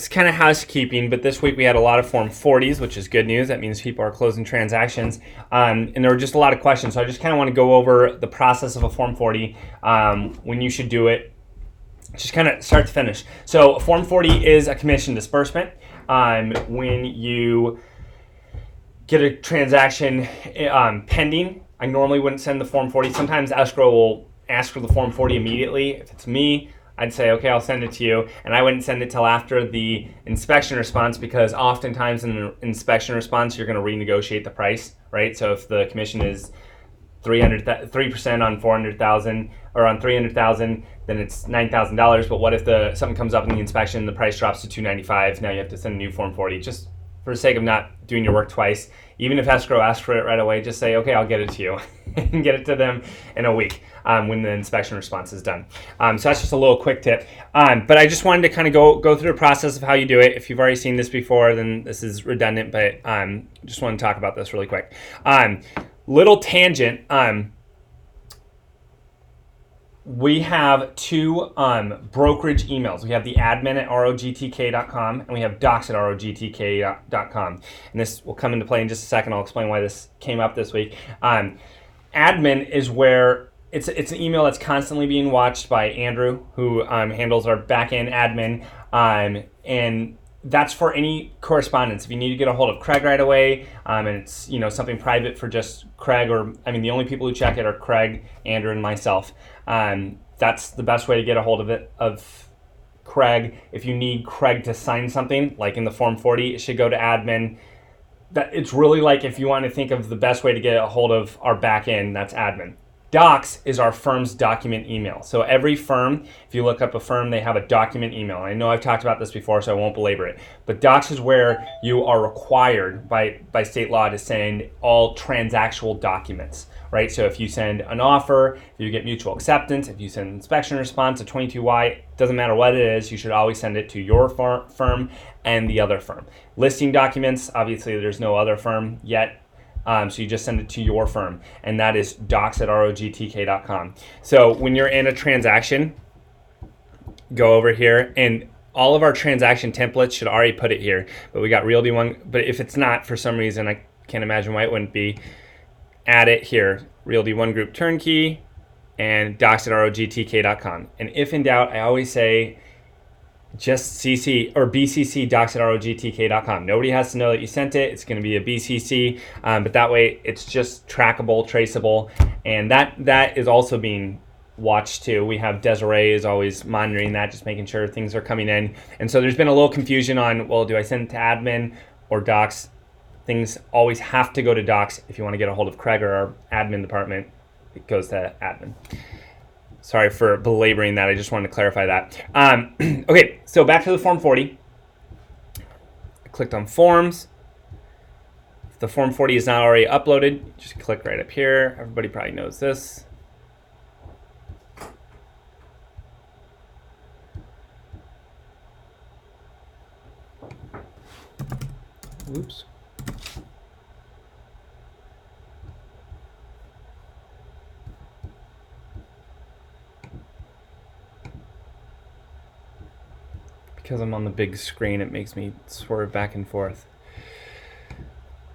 It's kind of housekeeping, but this week we had a lot of Form 40s, which is good news. That means people are closing transactions. And there were just a lot of questions. So I just kind of want to go over the process of a Form 40, when you should do it, just kind of start to finish. So a Form 40 is a commission disbursement. When you get a transaction pending, I normally wouldn't send the Form 40. Sometimes escrow will ask for the Form 40 immediately. If it's me, I'd say, okay, I'll send it to you. And I wouldn't send it till after the inspection response, because oftentimes in the inspection response, you're going to renegotiate the price, right? So if the commission is 3% on 400,000 or on 300,000, then it's $9,000. But what if something comes up in the inspection, the price drops to 295? Now you have to send a new Form 40. Just for the sake of not doing your work twice, even if escrow asks for it right away, just say, okay, I'll get it to you and get it to them in a week when the inspection response is done. So that's just a little quick tip. But I just wanted to kind of go through the process of how you do it. If you've already seen this before, then this is redundant, but just want to talk about this really quick. Little tangent. We have two brokerage emails. We have the admin at rogtk.com and we have docs at rogtk.com. And this will come into play in just a second. I'll explain why this came up this week. Admin is where it's an email that's constantly being watched by Andrew, who handles our back-end admin. And that's for any correspondence. If you need to get a hold of Craig right away, and it's something private for just Craig, or the only people who check it are Craig, Andrew, and myself. That's the best way to get a hold of Craig. If you need Craig to sign something, like in the Form 40, it should go to admin. It's really like, if you want to think of the best way to get a hold of our back end, that's admin. Docs is our firm's document email. So every firm, if you look up a firm, they have a document email. I know I've talked about this before, so I won't belabor it. But Docs is where you are required by state law to send all transactional documents, right? So if you send an offer, if you get mutual acceptance, if you send inspection response, a 22Y, doesn't matter what it is, you should always send it to your firm and the other firm. Listing documents, obviously there's no other firm yet. So you just send it to your firm, and that is docs at rogtk.com. So when you're in a transaction, go over here, and all of our transaction templates should already put it here, but we got Realty One. But if it's not, for some reason, I can't imagine why it wouldn't be, add it here, Realty One Group Turnkey, and docs at rogtk.com. And if in doubt, I always say, just CC or BCC docs at rogtk.com. Nobody has to know that you sent it. It's going to be a BCC, but that way it's just trackable, traceable, and that is also being watched too. We have Desiree is always monitoring that, just making sure things are coming in. And so there's been a little confusion on, well, do I send it to admin or docs? Things always have to go to docs. If you want to get a hold of Craig or our admin department, it goes to admin. Sorry for belaboring that. I just wanted to clarify that. Okay, so back to the Form 40. I clicked on Forms. If the Form 40 is not already uploaded, just click right up here. Everybody probably knows this. Oops. Because I'm on the big screen, it makes me swerve back and forth.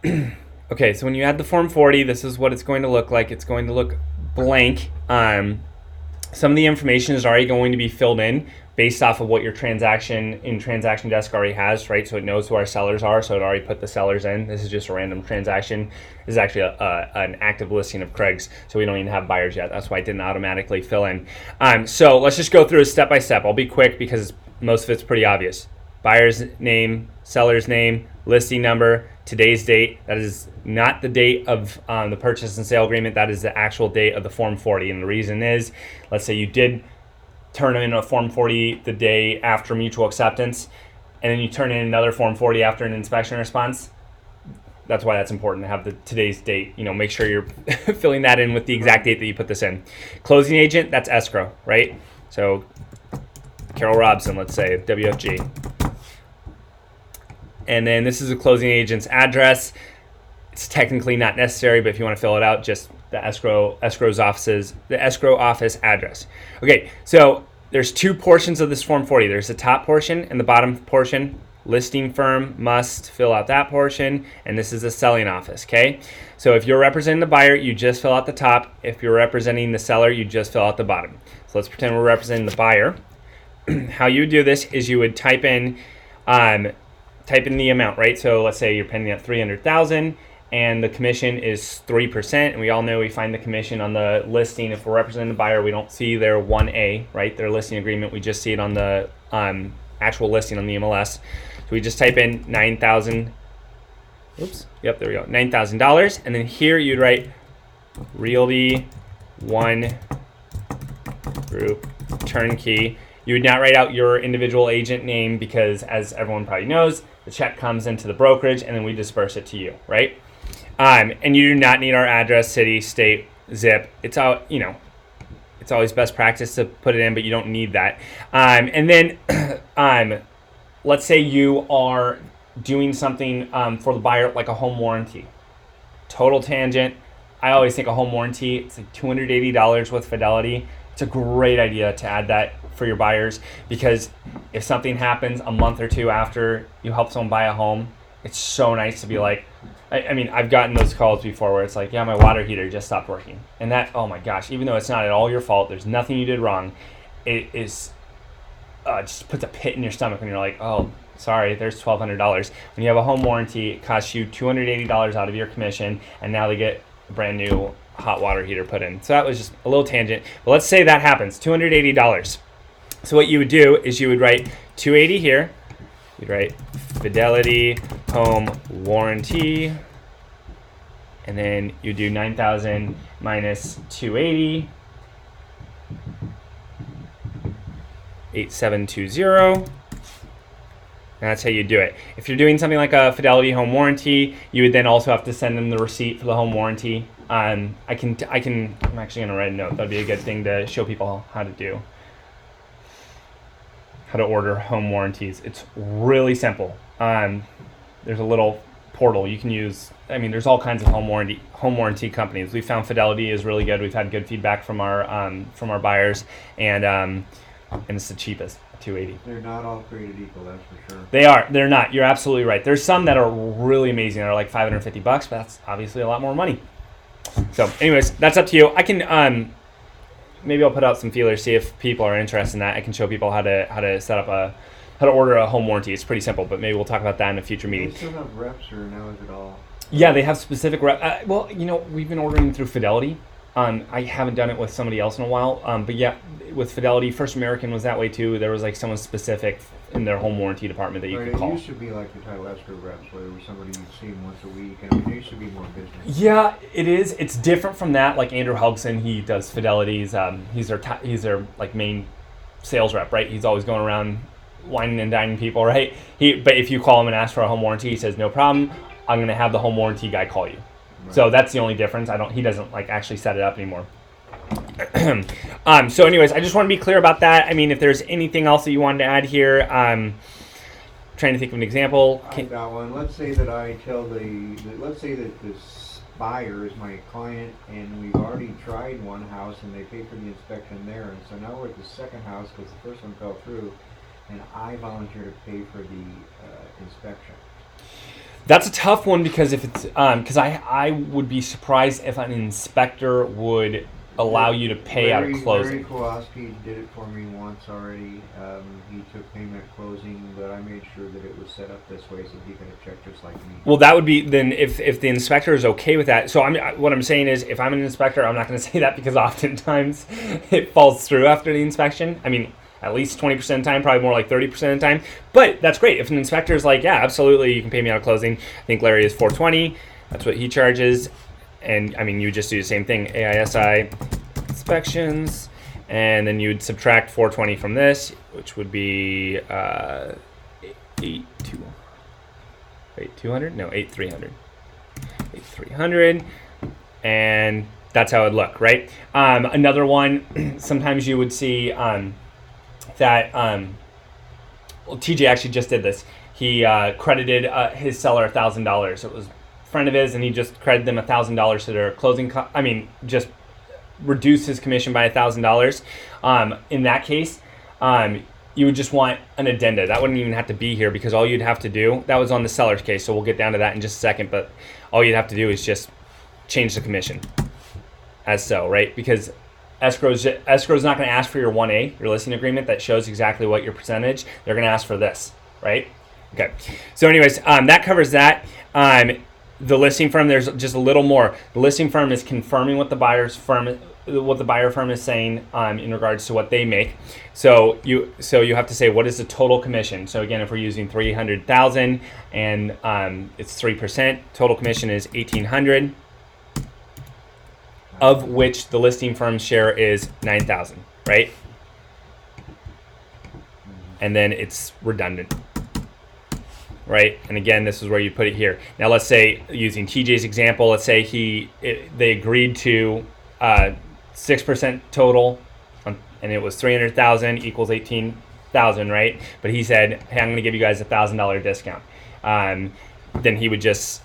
Okay, so when you add the Form 40, this is what it's going to look like. It's going to look blank. Some of the information is already going to be filled in based off of what your transaction desk already has, right? So it knows who our sellers are, so it already put the sellers in. This is just a random transaction. This is actually an active listing of Craig's, so we don't even have buyers yet. That's why it didn't automatically fill in. So let's just go through it step by step. I'll be quick because most of it's pretty obvious. Buyer's name, seller's name, listing number, today's date. That is not the date of the purchase and sale agreement. That is the actual date of the Form 40. And the reason is, let's say you did turn in a Form 40 the day after mutual acceptance, and then you turn in another Form 40 after an inspection response. That's why that's important to have the today's date. Make sure you're filling that in with the exact date that you put this in. Closing agent, that's escrow, right? So Carol Robson, let's say, WFG. And then this is a closing agent's address. It's technically not necessary, but if you want to fill it out, just the escrow office address. Okay, so there's two portions of this Form 40. There's the top portion and the bottom portion. Listing firm must fill out that portion, and this is the selling office, okay? So if you're representing the buyer, you just fill out the top. If you're representing the seller, you just fill out the bottom. So let's pretend we're representing the buyer. How you would do this is you would type in the amount, right? So let's say you're pending at $300,000 and the commission is 3%, and we all know we find the commission on the listing. If we're representing the buyer, we don't see their 1A, right? Their listing agreement, we just see it on the actual listing on the MLS. So we just type in 9,000. Oops. Yep, there we go. $9,000, and then here you'd write Realty 1 Group Turnkey. You would not write out your individual agent name because, as everyone probably knows, the check comes into the brokerage and then we disperse it to you, right? And you do not need our address, city, state, zip. It's all, it's always best practice to put it in, but you don't need that. And then let's say you are doing something for the buyer, like a home warranty. Total tangent. I always think a home warranty, it's like $280 with Fidelity. It's a great idea to add that for your buyers, because if something happens a month or two after you help someone buy a home, it's so nice to be like, I mean, I've gotten those calls before where it's like, yeah, my water heater just stopped working. And that, oh my gosh, even though it's not at all your fault, there's nothing you did wrong, it is just puts a pit in your stomach when you're like, oh, sorry, there's $1,200. When you have a home warranty, it costs you $280 out of your commission, and now they get a brand new hot water heater put in. So that was just a little tangent. But let's say that happens, $280. So what you would do is you would write 280 here. You'd write Fidelity Home Warranty, and then you do 9,000 minus 280, 8720. And that's how you do it. If you're doing something like a Fidelity Home Warranty, you would then also have to send them the receipt for the home warranty. I'm actually gonna write a note. That'd be a good thing to show people how to do. How to order home warranties. It's really simple. There's a little portal you can use. I mean, there's all kinds of home warranty companies. We found Fidelity is really good. We've had good feedback from our buyers, and it's the cheapest, $280. They're not all created equal, that's for sure. They are. They're not. You're absolutely right. There's some that are really amazing. They're like $550, but that's obviously a lot more money. So, anyways, that's up to you. I can maybe I'll put out some feelers, see if people are interested in that. I can show people how to set up how to order a home warranty. It's pretty simple, but maybe we'll talk about that in a future meeting. Do they still have reps, or now is it all? Yeah, they have specific rep. Well, we've been ordering through Fidelity. I haven't done it with somebody else in a while. But yeah, with Fidelity, First American was that way too. There was like someone specific in their home warranty department that you could call. It used to be like the Title Escrow reps, where there was somebody you'd see once a week, and there used to be more business. Yeah, it is. It's different from that. Like Andrew Hugson, he does Fidelity's. He's their like main sales rep, right? He's always going around whining and dining people, right? But if you call him and ask for a home warranty, he says no problem. I'm gonna have the home warranty guy call you. Right. So that's the only difference. He doesn't like actually set it up anymore. So anyways, I just want to be clear about that. I mean, if there's anything else that you wanted to add here, trying to think of an example. I got one. Let's say that I tell let's say that this buyer is my client, and we've already tried one house and they paid for the inspection there, and so now we're at the second house because the first one fell through, and I volunteer to pay for the inspection. That's a tough one, because if it's because I would be surprised if an inspector would allow you to pay out of closing. Larry Kowalski did it for me once already. He took payment at closing, but I made sure that it was set up this way so he could have checked just like me. Well, that would be then if the inspector is okay with that. So what I'm saying is, if I'm an inspector, I'm not going to say that, because oftentimes it falls through after the inspection. I mean, at least 20% of the time, probably more like 30% of the time. But that's great. If an inspector is like, yeah, absolutely, you can pay me out of closing. I think Larry is $420. That's what he charges. And I mean, you just do the same thing, AISI inspections, and then you would subtract $420 from this, which would be 8,300, and that's how it would look, right? Another one, sometimes you would see that TJ actually just did this. He credited his seller $1,000. It was a friend of his, and he just credited them $1,000 to their closing. Just reduce his commission by $1,000. In that case, you would just want an addenda. That wouldn't even have to be here because all you'd have to do, that was on the seller's case, so we'll get down to that in just a second, but all you'd have to do is just change the commission as so, right? Because escrow's not going to ask for your 1A, your listing agreement that shows exactly what your percentage. They're going to ask for this, right? Okay. So anyways, that covers that. The listing firm, there's just a little more. The listing firm is confirming what the buyer firm is saying in regards to what they make. So you have to say, what is the total commission? So again, if we're using 300,000 and it's 3%, total commission is 1,800, of which the listing firm's share is 9,000, right? And then it's redundant. Right, and again, this is where you put it here. Now, let's say, using TJ's example, let's say they agreed to 6% total, and it was 300,000 equals 18,000, right? But he said, "Hey, I'm going to give you guys $1,000 discount." Then he would just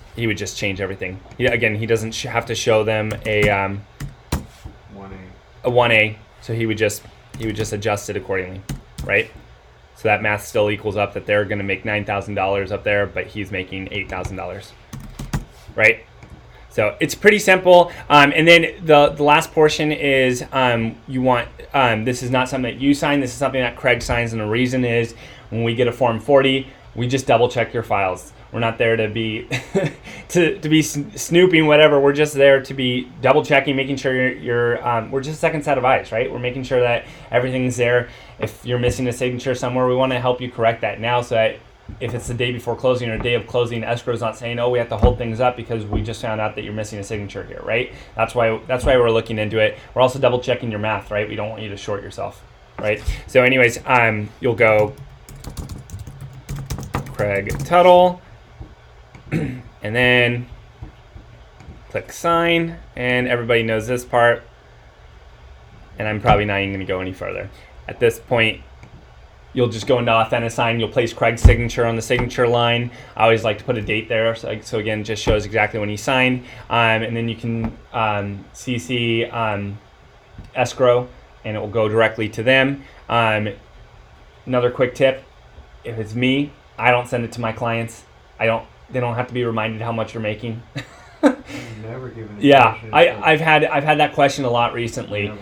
change everything. Again, he doesn't have to show them a 1A, so he would just adjust it accordingly, right? So that math still equals up that they're going to make $9,000 up there, but he's making $8,000, right? So it's pretty simple. And then the last portion is you want, this is not something that you sign. This is something that Craig signs. And the reason is when we get a Form 40, we just double check your files. We're not there to be to be snooping, whatever. We're just there to be double checking, making sure you're we're just a second set of eyes, right? We're making sure that everything's there. If you're missing a signature somewhere, we want to help you correct that now, so that if it's the day before closing or day of closing, escrow's not saying, "Oh, we have to hold things up because we just found out that you're missing a signature here," right? That's why we're looking into it. We're also double checking your math, right? We don't want you to short yourself, right? So anyways, you'll go Craig Tuttle, and then click sign, and everybody knows this part, and I'm probably not even going to go any further. At this point, you'll just go into AuthentiSign. You'll place Craig's signature on the signature line. I always like to put a date there, so again, just shows exactly when he signed. And then you can CC escrow, and it will go directly to them. Another quick tip: if it's me, I don't send it to my clients. They don't have to be reminded how much you're making. Never given. Yeah, I've had that question a lot recently.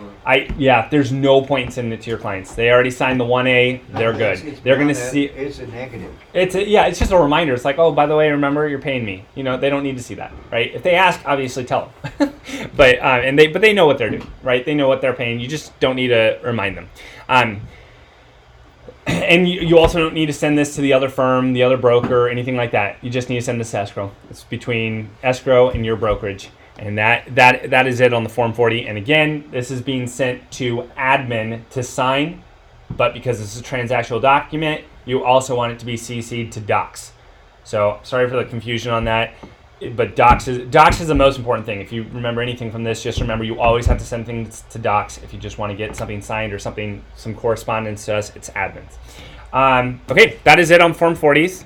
There's no point in sending it to your clients. They already signed the 1A. They're good. They're going to see. It's a negative. It's just a reminder. It's like, oh, by the way, remember you're paying me. They don't need to see that, right? If they ask, obviously tell them. but they know what they're doing, right? They know what they're paying. You just don't need to remind them. And you also don't need to send this to the other firm, the other broker, anything like that. You just need to send this to escrow. It's between escrow and your brokerage. And that is it on the Form 40. And again, this is being sent to admin to sign, but because this is a transactional document, you also want it to be CC'd to docs. So sorry for the confusion on that, but docs is the most important thing. If you remember anything from this, just remember you always have to send things to docs. If you just want to get something signed or some correspondence to us, it's admins. Okay, that is it on Form 40s.